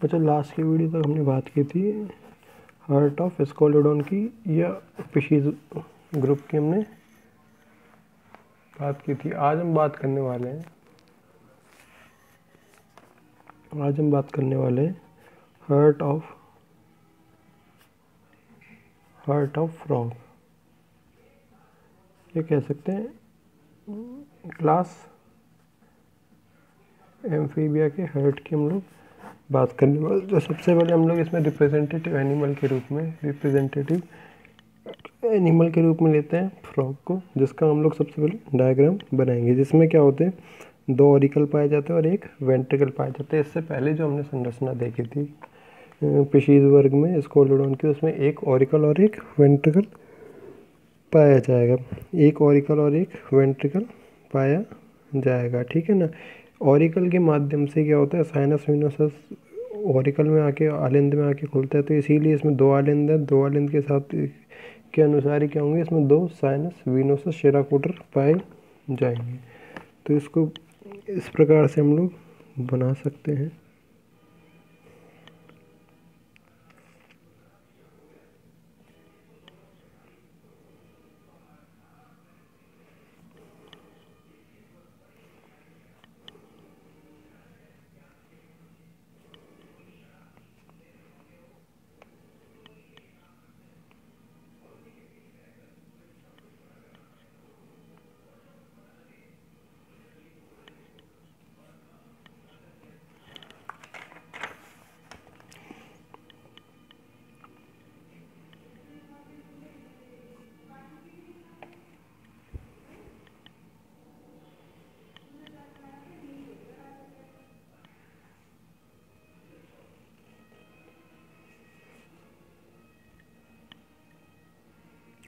अच्छा, लास्ट की वीडियो तक हमने बात की थी हार्ट ऑफ स्कोलोडोन की या फिशीज ग्रुप की हमने बात की थी। आज हम बात करने वाले हैं हार्ट ऑफ फ्रॉग। ये कह सकते हैं क्लास एम्फीबिया के हार्ट की हम लोग बात करने वाले। तो सबसे पहले हम लोग इसमें रिप्रेजेंटेटिव एनिमल के रूप में लेते हैं फ्रॉग को, जिसका हम लोग सबसे पहले डायग्राम बनाएंगे, जिसमें क्या होते हैं, 2 ऑरिकल पाए जाते हैं और 1 वेंट्रिकल पाए जाते हैं। इससे पहले जो हमने संरचना देखी थी फिशीज वर्ग में स्कोलोडोन की, उसमें 1 ऑरिकल और 1 वेंट्रिकल पाया जाएगा। 1 ऑरिकल और 1 वेंट्रिकल पाया जाएगा, ठीक है ना। ऑरिकल के माध्यम से क्या होता है, साइनस विनोसस ऑरिकल में आके आलिंद में आके खुलता है, तो इसीलिए इसमें 2 आलिंद है। 2 आलिंद के साथ के अनुसार ही क्या होंगे, इसमें 2 साइनस विनोसस शेराकोटर पाए जाएंगे। तो इसको इस प्रकार से हम लोग बना सकते हैं।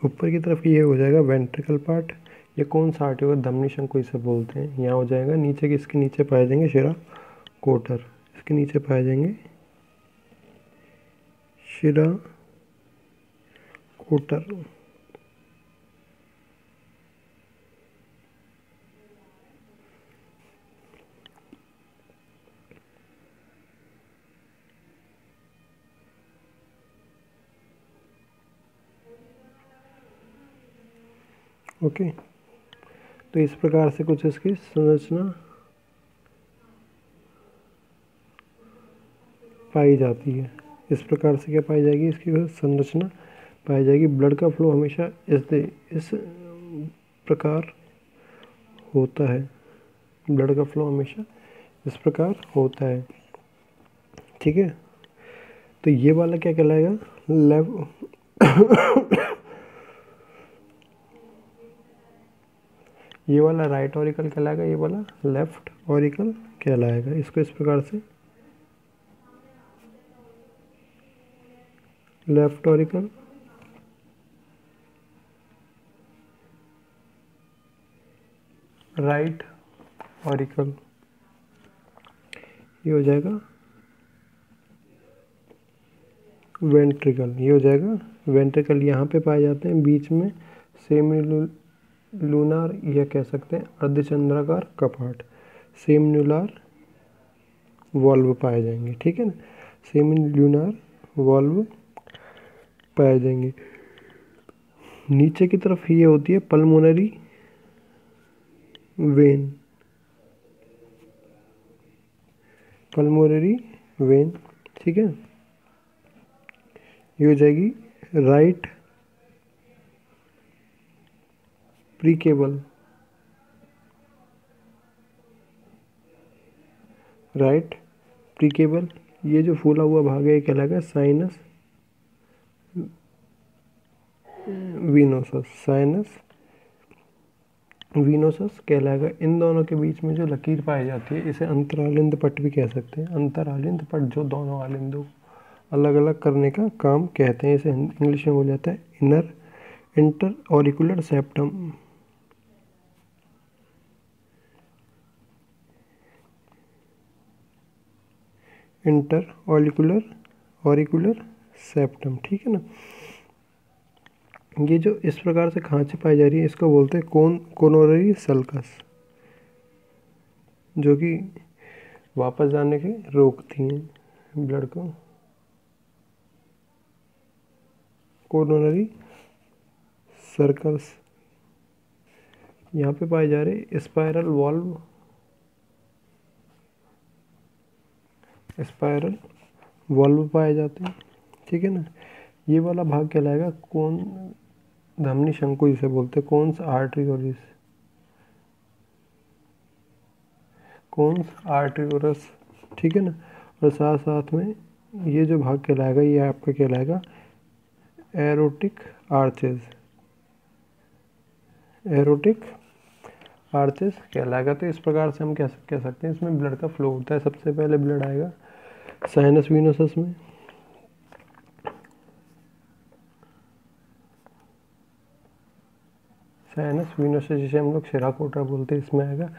ऊपर की तरफ ये हो जाएगा वेंट्रिकल पार्ट। ये कौन सा आर्ट होगा, धमनी शंकु इसे बोलते हैं। यहाँ हो जाएगा नीचे इसके नीचे पाए जाएंगे शिरा कोटर, इसके नीचे पाए जाएंगे शिरा कोटर। ओके, तो इस प्रकार से कुछ इसकी संरचना पाई जाती है। इस प्रकार से क्या पाई जाएगी, इसकी संरचना पाई जाएगी। ब्लड का फ्लो हमेशा इस प्रकार होता है। ब्लड का फ्लो हमेशा इस प्रकार होता है, ठीक है। तो ये वाला क्या कहलाएगा, ये वाला राइट ऑरिकल कहलाएगा, ये वाला लेफ्ट ऑरिकल कहलाएगा। इसको इस प्रकार से लेफ्ट ऑरिकल, राइट ऑरिकल, ये हो जाएगा वेंट्रिकल। ये हो जाएगा वेंट्रिकल। यहाँ पे पाए जाते हैं बीच में सेमी लूनार या कह सकते हैं अर्धचंद्राकार कपाट, सेमिनुलर वॉल्व पाए जाएंगे, ठीक है ना। सेमिनुलर वॉल्व पाए जाएंगे। नीचे की तरफ ये होती है पल्मोनरी वेन, ठीक है। ये हो जाएगी राइट प्रीकेबल, ये जो फूला हुआ भाग है ये कहलाएगा साइनस वीनोसस कहलाएगा। इन दोनों के बीच में जो लकीर पाई जाती है इसे अंतरालिंद पट भी कह सकते हैं। अंतरालिंद पट जो दोनों आलिंदों अलग अलग करने का काम कहते हैं। इसे इंग्लिश में बोला जाता है inter auricular septum. Inter auricular septum, ठीक है ना। ये जो इस प्रकार से खांचे पाई जा रही है इसको बोलते हैं कोरोनरी सल्कस, जो कि वापस जाने के रोकती हैं। ब्लड को कोरोनरी सर्कल्स यहाँ पे पाए जा रहे स्पाइरल वॉल्व पाए जाते हैं, ठीक है ना। ये वाला भाग कहलाएगा कौन धमनी शंकु जिसे बोलते हैं, कौन आर्टरियोरस, ठीक है ना। और साथ साथ में ये जो भाग कहलाएगा ये आपका कहलाएगा एरोटिक आर्चेस कहलाएगा। तो इस प्रकार से हम कह सकते हैं इसमें ब्लड का फ्लो होता है। सबसे पहले ब्लड आएगा साइनस वीनसस में, साइनस वीनस जिसे हम लोग शिरा कोटरा बोलते हैं, इसमें आएगा।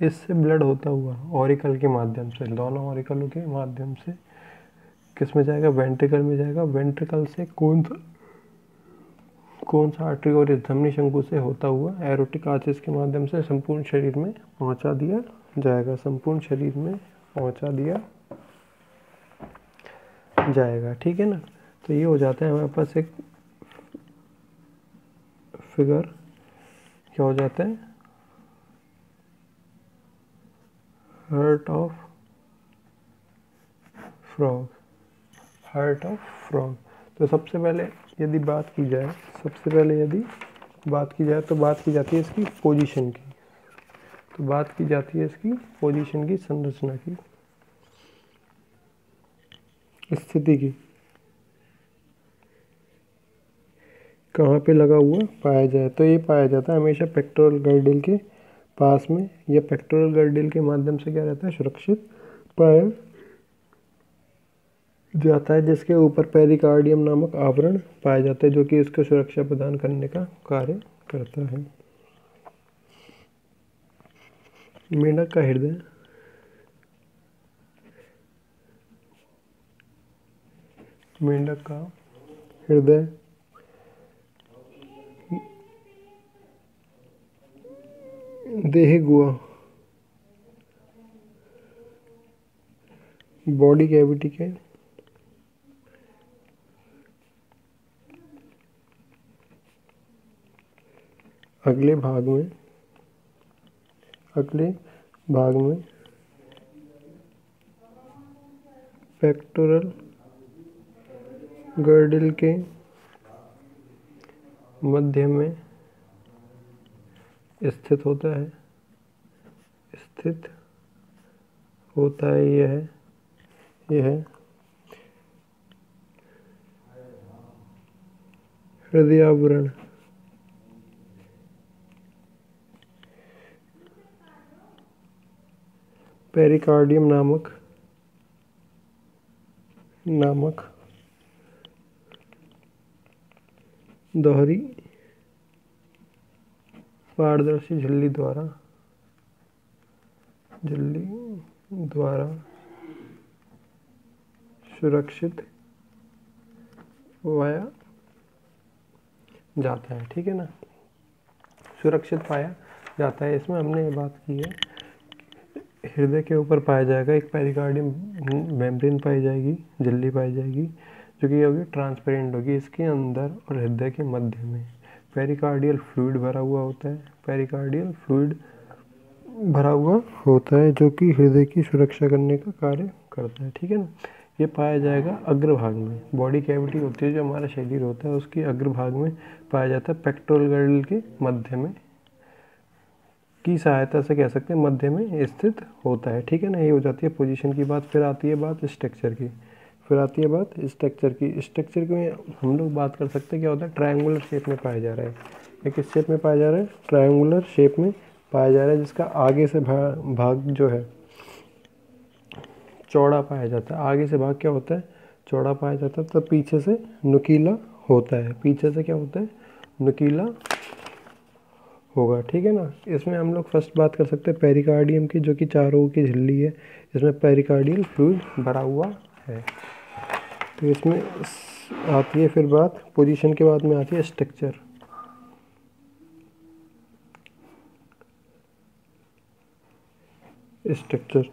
इससे ब्लड होता हुआ ऑरिकल के माध्यम से, दोनों ऑरिकलों के माध्यम से किस में जाएगा, वेंट्रिकल में जाएगा। वेंट्रिकल से कौन सा आर्टरी और इस धमनी शंकु से होता हुआ एरोटिक आर्चेस के माध्यम से संपूर्ण शरीर में पहुंचा दिया जाएगा, संपूर्ण शरीर में पहुंचा दिया जाएगा, ठीक है ना। तो ये हो जाता है हमारे पास एक फिगर, क्या हो जाता है, हार्ट ऑफ फ्रॉग। तो सबसे पहले यदि बात की जाए तो बात की जाती है इसकी पोजीशन की, तो बात की जाती है इसकी पोजीशन की, संरचना की, स्थिति की, कहाँ पे लगा हुआ पाया जाए। तो ये पाया जाता है हमेशा पेक्टोरल गर्डिल के पास में, या पेक्टोरल गर्डिल के माध्यम से क्या रहता है, सुरक्षित पाया जाता है, जिसके ऊपर पेरिकार्डियम नामक आवरण पाया जाता है, जो कि इसको सुरक्षा प्रदान करने का कार्य करता है। मेंढक का हृदय, मेंढक का हृदय देह गुहा, बॉडी कैविटी के अगले भाग में पेक्टोरल गर्डिल के मध्य में स्थित होता है, यह हृदयावरण, पेरिकार्डियम नामक दोहरी पारदर्शी झिल्ली द्वारा सुरक्षित पाया जाता है, ठीक है ना, सुरक्षित पाया जाता है। इसमें हमने ये बात की है, हृदय के ऊपर पाया जाएगा एक पेरिकार्डियम मेम्ब्रेन पाई जाएगी, झिल्ली पाई जाएगी, जो कि होगी ट्रांसपेरेंट होगी। इसके अंदर और हृदय के मध्य में पेरिकार्डियल फ्लूइड भरा हुआ होता है, जो कि हृदय की सुरक्षा करने का कार्य करता है, ठीक है ना। ये पाया जाएगा अग्रभाग में, बॉडी कैविटी होती है जो हमारा शरीर होता है, उसकी अग्रभाग में पाया जाता है, पेक्टोरल गर्डल के मध्य में की सहायता से कह सकते हैं मध्य में स्थित होता है, ठीक है ना। ये हो जाती है पोजीशन की बात। फिर आती है बात स्ट्रक्चर की, स्ट्रक्चर की हम लोग बात कर सकते हैं क्या होता है, ट्रायंगुलर शेप में पाया जा रहा है। ये किस शेप में पाया जा रहा है, ट्रायंगुलर शेप में पाया जा रहा है, जिसका आगे से भाग जो है चौड़ा पाया जाता है। आगे से भाग क्या होता है, चौड़ा पाया जाता है, तो पीछे से नुकीला होता है, पीछे से क्या होता है, नुकीला होगा, ठीक है ना। इसमें हम लोग फर्स्ट बात कर सकते हैं पेरिकार्डियम की, जो कि चारों की झिल्ली है, इसमें पेरिकार्डियल फ्लूइड भरा हुआ है। तो इसमें आती है फिर बात पोजीशन के बाद में आती है स्ट्रक्चर।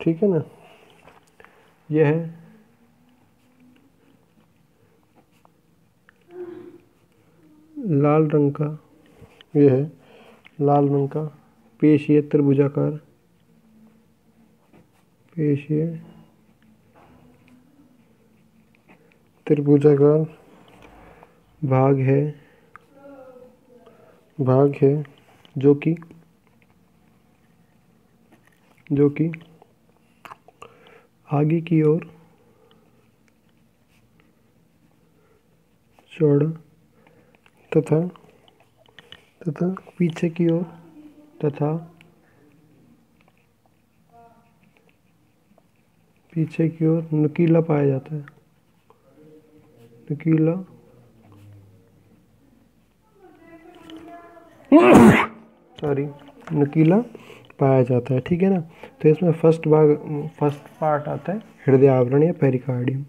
ठीक है ना, यह है लाल रंग का, ये है लाल रंग का पेशीय त्रिभुजाकार, पेशीय त्रिभुजाकार भाग है जो कि आगे की ओर चौड़ा तथा पीछे की ओर नुकीला पाया जाता है। नुकीला पाया जाता है, ठीक है ना। तो इसमें फर्स्ट पार्ट आता है हृदय आवरण या पेरिकार्डियम।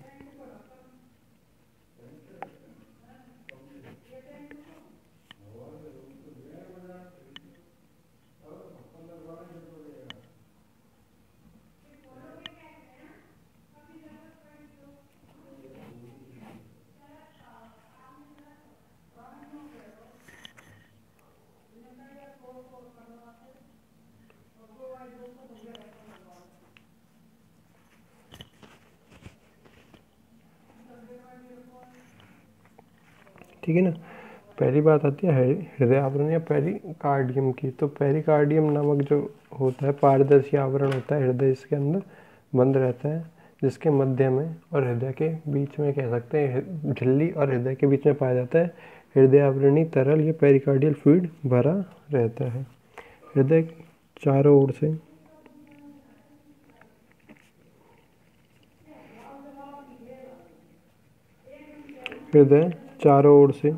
ठीक है ना। पहली बात आती है हृदय आवरण या पेरिकार्डियम की। तो पेरिकार्डियम नामक जो होता है पारदर्शी आवरण होता है, हृदय इसके अंदर बंद रहता है, जिसके मध्य में और हृदय के बीच में कह सकते हैं, झिल्ली और हृदय के बीच में पाया जाता है हृदय आवरणी तरल या पेरिकार्डियल फ्लूइड भरा रहता है। हृदय चारों ओर से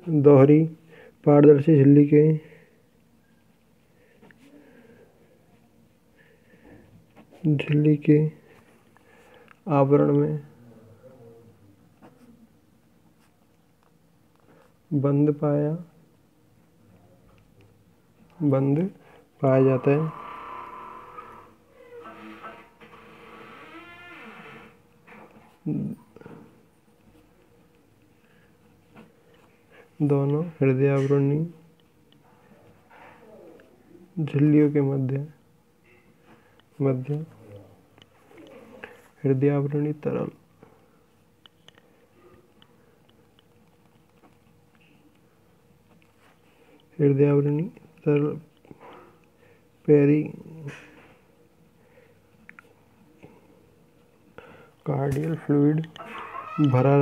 दोहरी पारदर्शी झिल्ली के आवरण में बंद पाया जाता है। दोनों हृदय आवरणी झिल्लियों के मध्य हृदय आवरणी तरल पेरिकार्डियल फ्लूइड भरा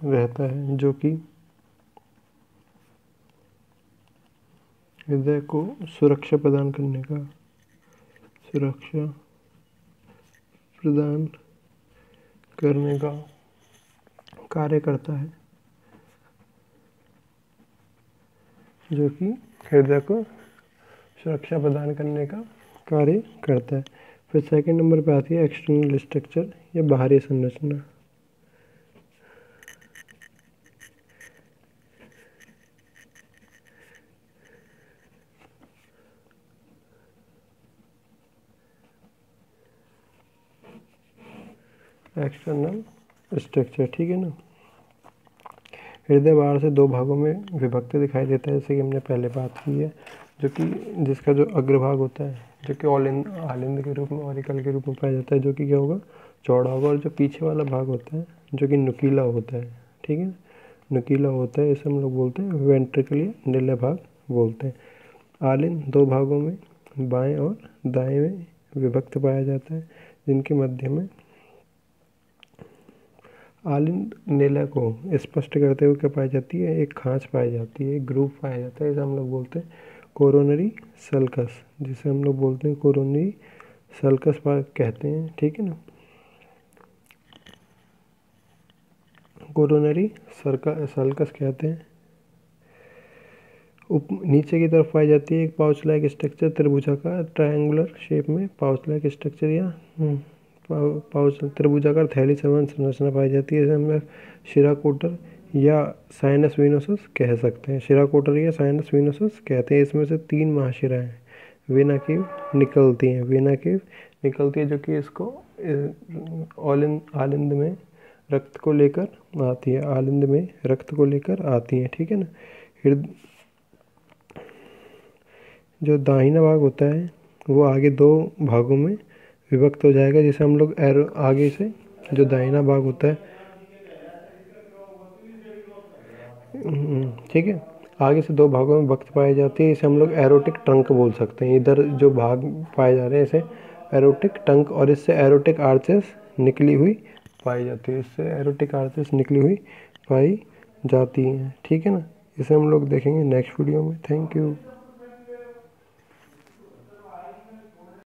रहता है जो कि हृदय को सुरक्षा प्रदान करने का कार्य करता है, जो कि हृदय को सुरक्षा प्रदान करने का कार्य करता है। फिर सेकंड नंबर पे आती है एक्सटर्नल स्ट्रक्चर या बाहरी संरचना। एक्सटर्नल स्ट्रक्चर, ठीक है ना। हृदय बाहर से दो भागों में विभक्त दिखाई देता है, जैसे कि हमने पहले बात की है, जिसका जो अग्रभाग होता है जो कि आलिंद के रूप में ऑरिकल के रूप में पाया जाता है, जो कि क्या होगा, चौड़ा होगा। और जो पीछे वाला भाग होता है जो कि नुकीला होता है, ठीक है, नुकीला होता है, इसे हम लोग बोलते हैं वेंट्रिकल या नीला भाग बोलते हैं। आलिंद दो भागों में बाएं और दाएं में विभक्त पाया जाता है, जिनके मध्य में आलिंद नेला को स्पष्ट करते हुए क्या पाई जाती है, एक खांच पाई जाती है, एक ग्रूव पाया जाता है, इसे हम लोग बोलते हैं कोरोनरी सल्कस, जिसे हम लोग बोलते हैं कोरोनरी सल्कस कहते हैं, ठीक है ना। कोरोनरी सल्कस कहते हैं। नीचे की तरफ पाई जाती है एक पाउच लाइक स्ट्रक्चर, त्रिभुजाकार ट्रायंगुलर शेप में पाउच लाइक स्ट्रक्चर या पाउच त्रिभुजाकार थैली समान संरचना पाई जाती है। इसे हम शिराकोटर या साइनस वेनोसस कह सकते हैं। शिराकोटर या साइनस वेनोसस कहते हैं। इसमें से तीन महाशिराएं वेना केव निकलती हैं। वेना केव निकलती है, जो कि इसको आलिंद में रक्त को लेकर आती है, आलिंद में रक्त को लेकर आती है, ठीक है ना। जो दाहिना भाग होता है वो आगे दो भागों में विभक्त हो जाएगा, जैसे हम लोग एरो आगे से जो दाहिना भाग होता है, ठीक है, आगे से दो भागों में विभक्त पाई जाती है, इसे हम लोग एरोटिक ट्रंक बोल सकते हैं। इधर जो भाग पाए जा रहे हैं इसे एरोटिक ट्रंक, और इससे एरोटिक आर्चेस निकली हुई पाई जाती है, इससे एरोटिक आर्चेस निकली हुई पाई जाती हैं, ठीक है ना। इसे हम लोग देखेंगे नेक्स्ट वीडियो में। Thank you.